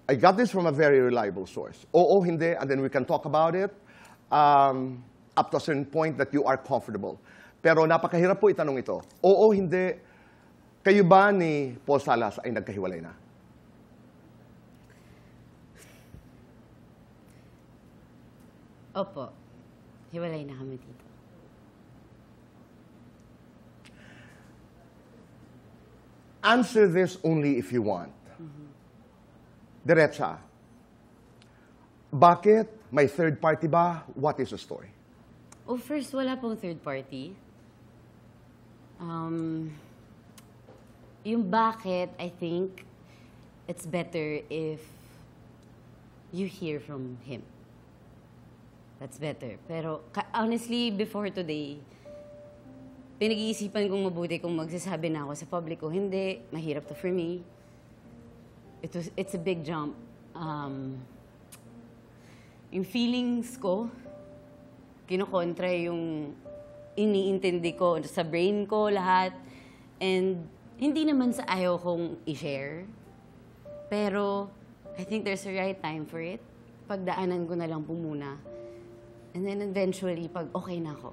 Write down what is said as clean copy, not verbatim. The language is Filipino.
I got this from a very reliable source. Oo, hindi, and then we can talk about it up to a certain point that you are comfortable. Pero napakahirap po itanong ito. Oo, hindi. Kayo ba ni Paul Salas ay nagkahiwalay na? Opo. Hiwalay na kami dito. Answer this only if you want. Diretsa. Bakit? May third party ba? What is the story? Oh, first, wala pong third party. Yung bakit, I think, it's better if you hear from him. That's better. Pero, honestly, before today, pinag-iisipan kong mabuti kung magsasabi na ako sa public o hindi. Mahirap to for me. It's a big jump. Yung feelings ko, kinokontra yung iniintindi ko sa brain ko, lahat. And hindi naman sa ayaw kong i-share. Pero, I think there's a right time for it. Pagdaanan ko na lang po muna. And then eventually, pag okay na ako.